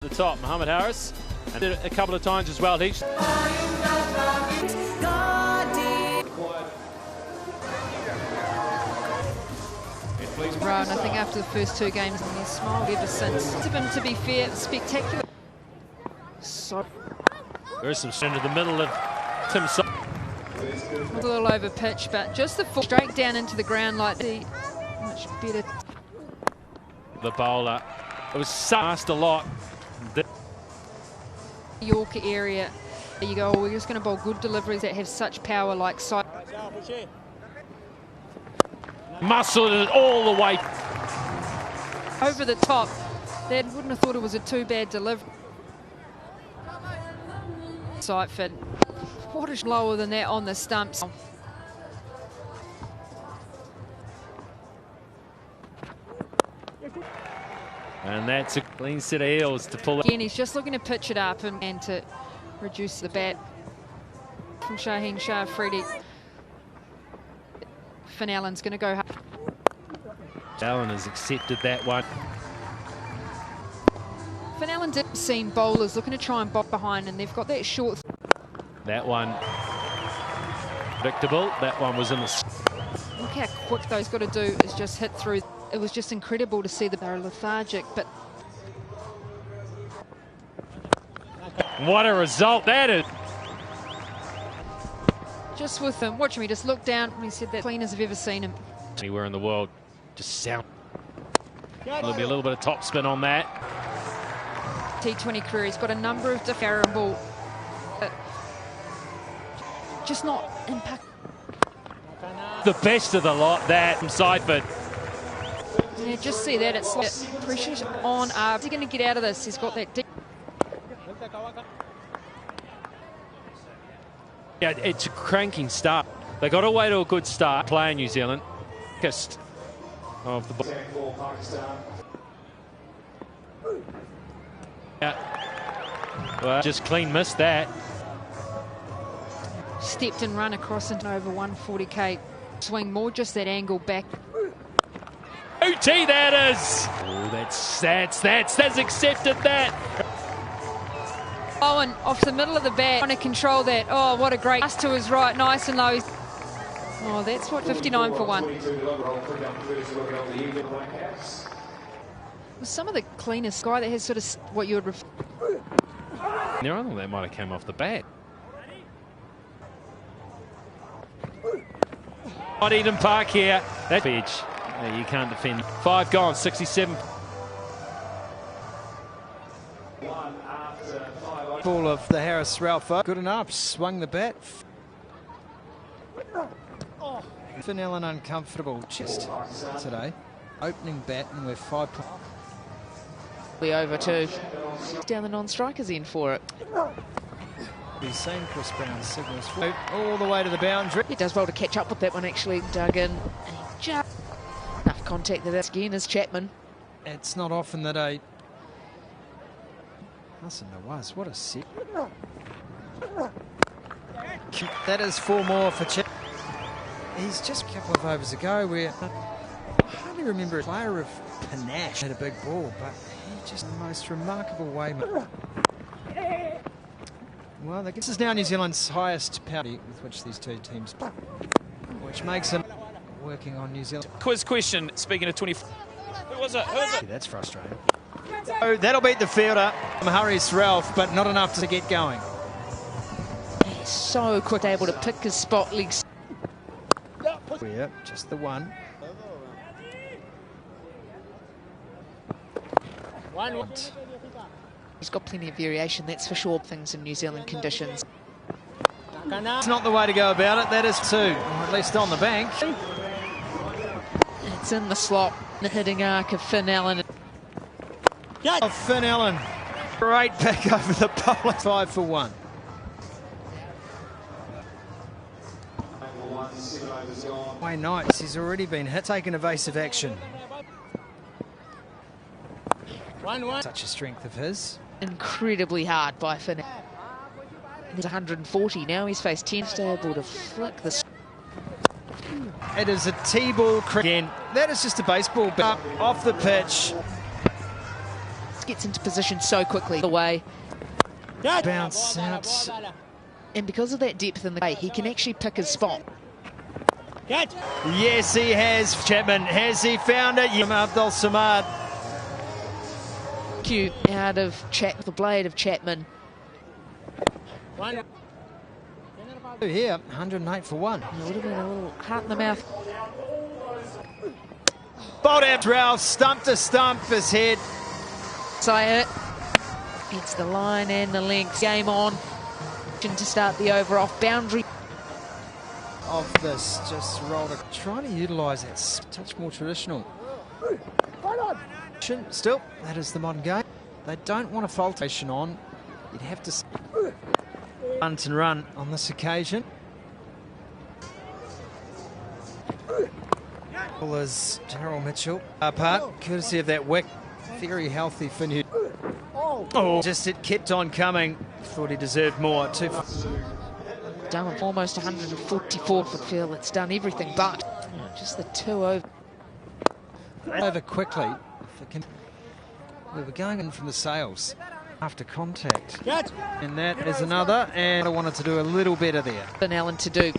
The top, Muhammad Harris, and did it a couple of times as well. Each. Rowan, I think after the first two games, and he's smiled ever since. To him, to be fair, spectacular. So There's some into the middle of Tim. A little over pitch, but just the full straight down into the ground like the much better. The bowler, it was asked a lot. Yorker area, there you go. We're just going to bowl good deliveries that have such power, like side. Muscled it all the way Over the top. They wouldn't have thought it was a too bad delivery. Sight fit. What is lower than that on the stumps? And that's a clean set of heels to pull it. Again, he's just looking to pitch it up and to reduce the bat. From Shaheen Shah, Freddie. Finn Allen's going to go hard. Allen has accepted that one. Finn Allen did seen bowlers looking to try and bob behind, and they've got that short. That one predictable. That one was in the. Look how quick those got to do is just hit through. It was just incredible to see that they're lethargic, but what a result that is. Just with him, watching me just look down when he said that clean as I've ever seen him. Anywhere in the world, just sound. There'll be a little bit of top spin on that. T20 career, he's got a number of different ball, just not impact. The best of the lot, that from Seifert. Yeah, just see that, it's like pressure on Arb. He's going to get out of this, he's got that deep. Yeah, it's a cranking start. They got away to a good start playing New Zealand. Kissed of the ball. Yeah. Well, just clean missed that. Stepped and run across into over 140k. Swing more, just that angle back. OT that is. Oh, that's accepted that. Owen off the middle of the bat, trying to control that. Oh, what a great pass to his right, nice and low. Oh, that's what 59 for one. Some of the cleanest guy that has sort of what you would refer. No, I think that might have come off the bat. Not Eden Park here. That edge. No, you can't defend. 5 gone, 67. Ball of the Harris Ralph. Good enough. Swung the bat. Finn Allen uncomfortable just today. Opening bat, and we're 5 points. We over two. Down the non-strikers in for it. We've seen Chris Brown's signals all the way to the boundary. He does well to catch up with that one, actually. Dug in. And he just enough contact with that again as Chapman. It's not often that a. Listen, there was. What a set. That is 4 more for Chapman. He's just a couple of overs ago where I hardly remember a player of panache had a big ball, but he just the most remarkable way. Well, this is now New Zealand's highest parity with which these two teams play, which makes them working on New Zealand. Quiz question, speaking of 20. Who was it? That's frustrating. So that'll beat the fielder, Harris Ralph, but not enough to get going. He's so quick, able to pick his spot legs. Yeah, just the one. He's got plenty of variation, that's for sure, things in New Zealand conditions. It's not the way to go about it, that is 2, or at least on the bank. It's in the slot, the hitting arc of Finn Allen. Of Finn Allen. Great back over the bowler. 5 for 1. Wayne Knight, he's already been hit, taken evasive action. Such a strength of his. Incredibly hard by Finn. He's 140 now, he's faced 10. Able to flick this. It is a T-ball again. That is just a baseball, but off the pitch. gets into position so quickly. The way. Bounce out. And because of that depth in the way, he can actually pick his spot. Yes, he has. Chapman, has he found it? Abdul Samad. Cue out of the blade of Chapman. Here, 108 for 1. It would have been a little heart in the mouth. Bowled out, Ralph, stump to stump, his head. Say it. It's the line and the length. Game on. To start the over off boundary. Of this, just rolled it. Trying to utilise that touch more traditional. Still, that is the modern game. They don't want a faultation on. You'd have to bunt and run on this occasion. As Gerald Mitchell apart, courtesy of that wick. Very healthy finish. Oh, just it kept on coming. Thought he deserved more. Done almost 144 foot field. It's done everything but just the 2 over. Over quickly. We were going in from the sails after contact. And that is another. And I wanted to do a little better there. And Allen to do.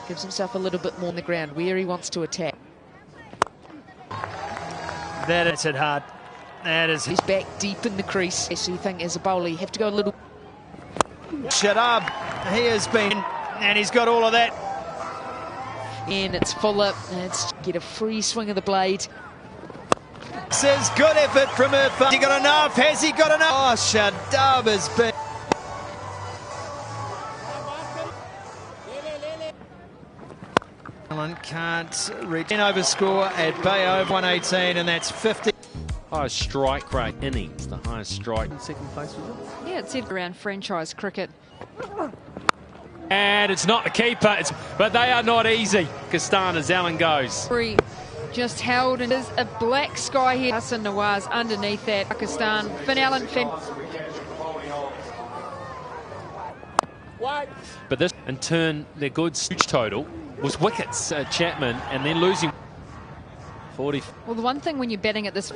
Gives himself a little bit more on the ground where he wants to attack. That is it hard. That is. He's back deep in the crease. So you think as a bowler you have to go a little. Shut up. He has been, and he's got all of that. And it's Fuller. Let's get a free swing of the blade. Says good effort from her. Has he got enough? Has he got enough? Oh, Shadab has been. Allen can't reach. 10 over score at Bayo 118, and that's 50. Highest strike rate innings, the highest strike. In second place, was it? Yeah, it's said around franchise cricket. And it's not the keeper, but they are not easy. Kastan as Allen goes. Three just held, and there's a black sky here. Hassan Nawaz underneath that. Pakistan, Finn Allen, But this, in turn, their good huge total was wickets. Chapman, and then losing 40. Well, the one thing when you're betting at this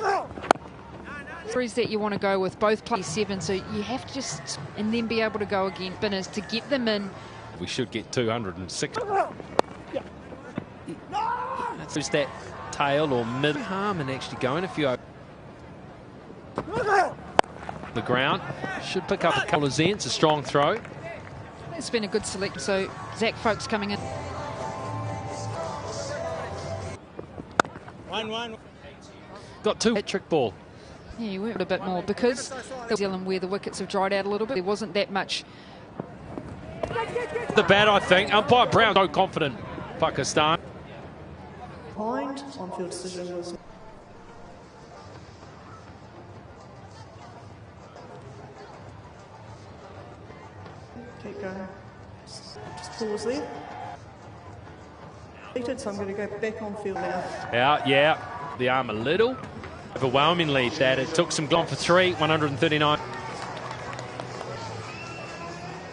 is that you want to go with both players 7, so you have to just and then be able to go again spinners to get them in. We should get 206. There's that tail or mid harm and actually going if you the ground should pick up a couple of zents. A strong throw. It's been a good select. So Zach Folkes coming in. 1-1. Got 2 hat-trick ball. Yeah, you went a bit more because New Zealand where the wickets have dried out a little bit. There wasn't that much. The bat, I think. Umpire Brown so confident. Pakistan. Point on-field decision was. Keep going. Just pause there. So I'm going to go back on field now. Yeah. The arm a little. Overwhelmingly that it took some glove for 3, 139.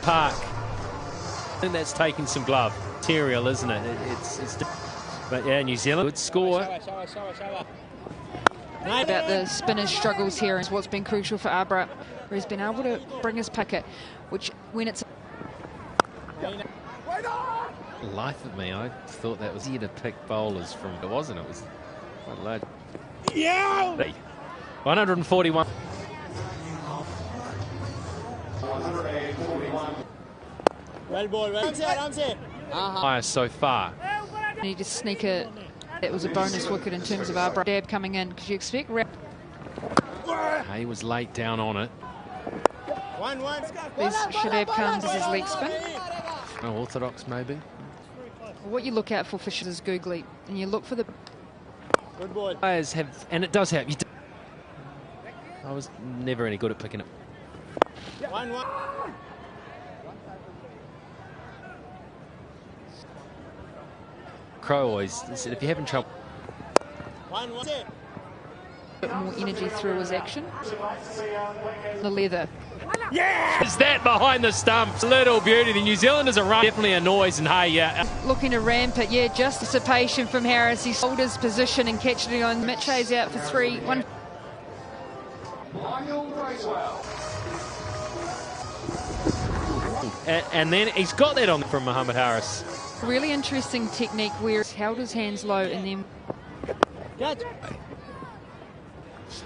Park. I think that's taking some glove. Material, isn't it? But yeah, New Zealand good score. About the spinner's struggles here is what's been crucial for Abra, where he's been able to bring his picket, which when it's. Life of me, I thought that was easier to pick bowlers from. It wasn't. It was quite low. Yeah. 141. Well ball, well. Highest so far. He just sneak it. It was a bonus wicket in terms of Abra. Dab coming in because you expect. He was late down on it. 1-1. There's Shadab comes as his leg spin. No orthodox, maybe. What you look out for Fisher is googly, and you look for the. Good ball. Players have, and it does help. I was never any good at picking it. 1-1. Crow always said if you're having trouble. 1-1. Bit more energy through his action. The leather. Yeah! Is that behind the stumps? Little beauty. The New Zealanders are run. Definitely a noise, and hey, yeah. Looking to ramp it, yeah, just dissipation from Harris. He sold his position and catching it on. Mitch Hayes out for 3. 1. And then he's got that on from Muhammad Harris. Really interesting technique where he's held his hands low and then...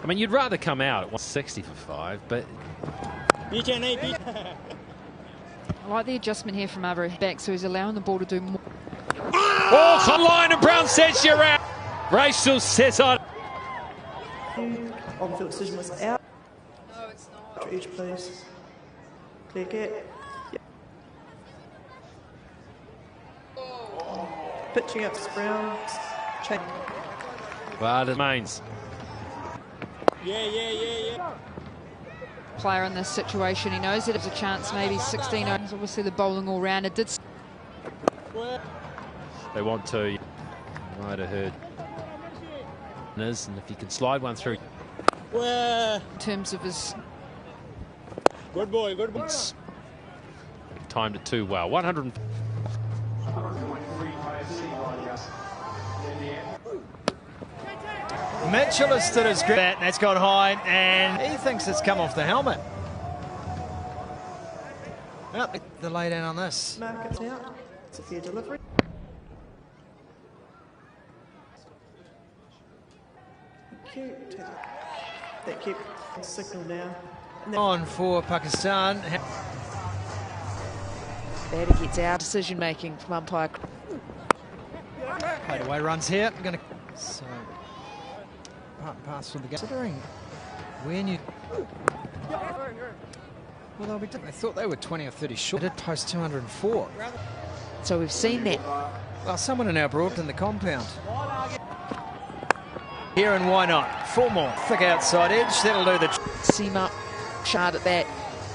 I mean, you'd rather come out at 160 for 5, but... I like the adjustment here from Arbor back, so he's allowing the ball to do more. Oh, online, and Brown says you're out. Rachel says on. On-field decision was out. No, it's not. Each, please. Clear gap. Yep. Pitching up to Brown. Check. But it remains. Yeah. Player in this situation, he knows that there's a chance, maybe 16. Obviously, the bowling all round. It did. They want to. You might have heard. And if you can slide one through. In terms of his... Good boy. It's timed it too well. 100. Mitchell has stood his ground. That's gone high, and he thinks it's come off the helmet. Well, the lay down on this. Markets out. It's a fair delivery. Cute. That kept signal now. On for Pakistan. Batter gets our decision making from umpire. Played away runs here. I'm going to. So, part and parcel of the game. Considering when you. Well, they'll be different. I thought they were 20 or 30 short. They did post 204. So we've seen that. Well, someone in our Broadton, the compound. Here and why not? 4 more. Thick outside edge. That'll do the. Seam up, shard at that.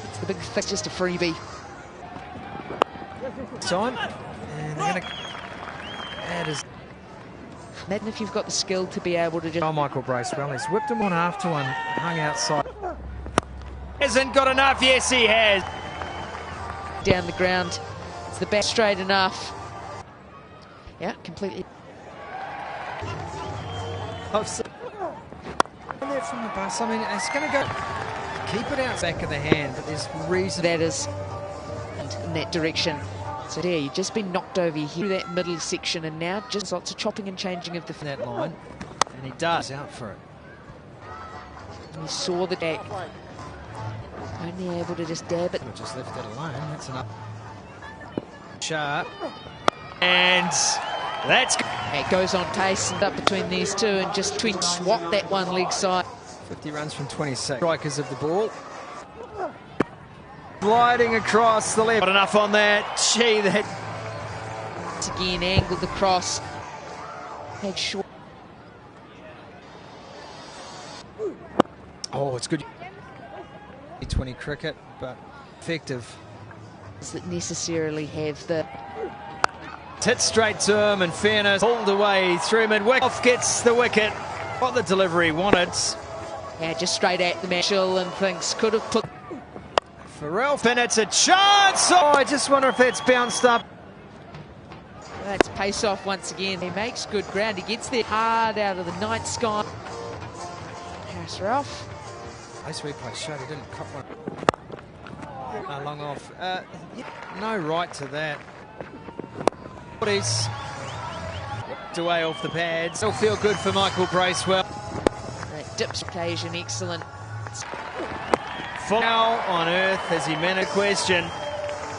It's the big thick, just a freebie. Time. And they're going to add his. Imagine if you've got the skill to be able to just... Oh, Michael Bracewell. He's whipped him 1 after 1. Hung outside. Hasn't got enough. Yes, he has. Down the ground. It's the bat straight enough. Yeah, completely. There from the bus. I mean, it's going to go. Keep it out back of the hand, but there's reason. That is in that direction. So there, you've just been knocked over here through that middle section, and now just lots of chopping and changing of the... That line, and he does out for it. You saw the deck. Only able to just dab it. Just left it alone. That's enough. Sharp. And that's... It goes on pace and up between these two and just swat that one leg side. 50 runs from 26. Strikers of the ball. Gliding across the left. Not enough on that. Gee, that... Again, angled across. Had short. Oh, it's good. 20 cricket, but effective. That necessarily have the... Hit straight to him, and fairness pulled away through mid-wicket. Off gets the wicket. What the delivery wanted. Yeah, just straight at the Mitchell and thinks could have put... For Ralph, and it's a chance. Oh, I just wonder if that's bounced up. That's pace off once again. He makes good ground. He gets there hard out of the night sky. Harris Ralph. Nice replay showed he didn't cut one. Long off. No right to that. He's whipped away off the pads. Still feel good for Michael Bracewell. That dips occasion, excellent. How on earth has he meant a question?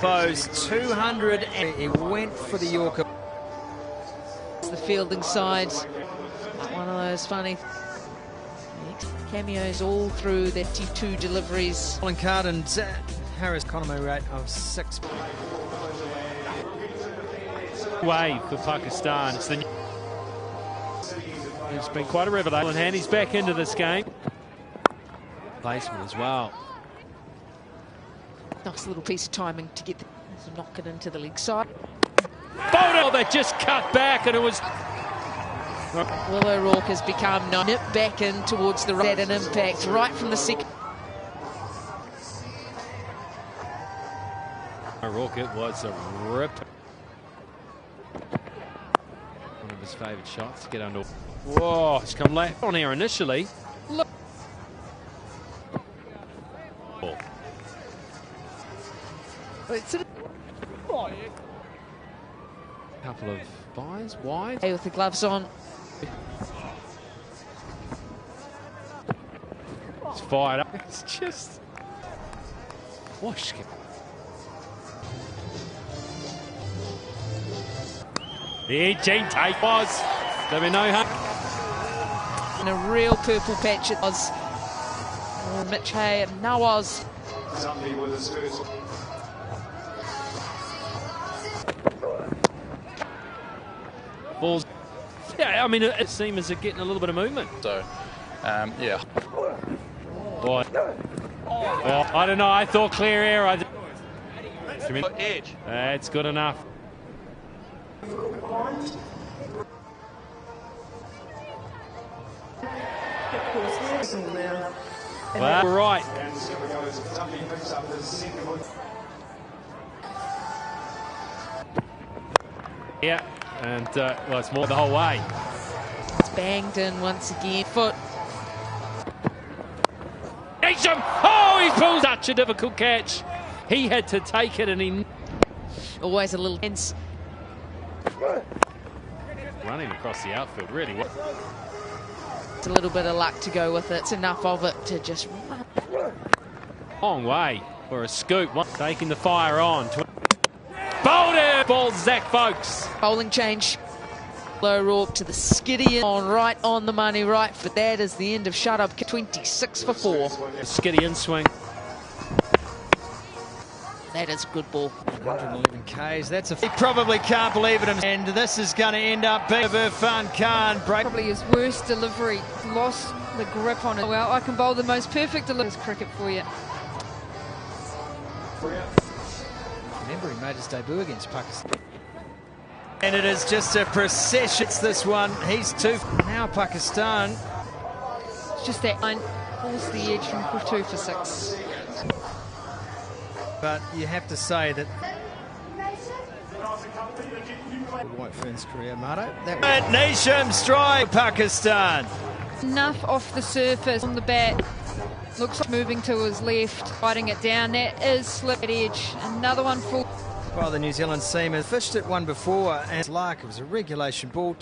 Posed 200 and he went for the Yorker. It's the fielding side. One of those funny cameos all through their T2 deliveries. Colin Card and Harris economy rate of 6. Way for Pakistan. It's the... It's been quite a revelation, and he's back into this game. Placement as well. Nice little piece of timing to get to knock it into the leg side. Bowled that just cut back, and it was... Will O'Rourke has become nip back in towards the right, an impact right from the second. O'Rourke, it was a rip. One of his favourite shots to get under. Whoa, it's come late on here initially. Look. Ball. It's a Couple of buys wide. with the gloves on. It's fired up. It's just whoosh. The Gene take was. There'll be no harm. In a real purple patch it was. Mitch Hay and Nawaz. Balls. Yeah, I mean, it seems as they're getting a little bit of movement. So, yeah. Boy. Oh, I don't know. I thought clear air. Edge. It's good enough. Well, right. Yeah, and well, it's more the whole way. It's banged in once again. Foot. Nation! Oh, he pulls such a difficult catch. He had to take it, and he Always a little tense. running across the outfield really well. It's a little bit of luck to go with it. It's enough of it to just run. Long way for a scoop. Taking the fire on. Bowled it! Ball Zach Folks. Bowling change. Low Rourke to the skiddy on right on the money, right. But that is the end of shut up. 26 for 4. Skiddy in swing. That is good ball. 111 Ks. That's a. He probably can't believe it. And this is going to end up being Irfan Khan. Break. Probably his worst delivery. Lost the grip on it. Well, I can bowl the most perfect delivery cricket for you. Remember, he made his debut against Pakistan. And it is just a procession. It's this one. He's 2. Now Pakistan. It's just that line pulls the edge from 2 for 6. But you have to say that White Fern's career, Marto. Nisham strike Pakistan. Enough off the surface on the bat. Looks like moving to his left, fighting it down. That is slip at edge. Another one full. Well, the New Zealand seamer fished it one before, and luck. It was a regulation ball.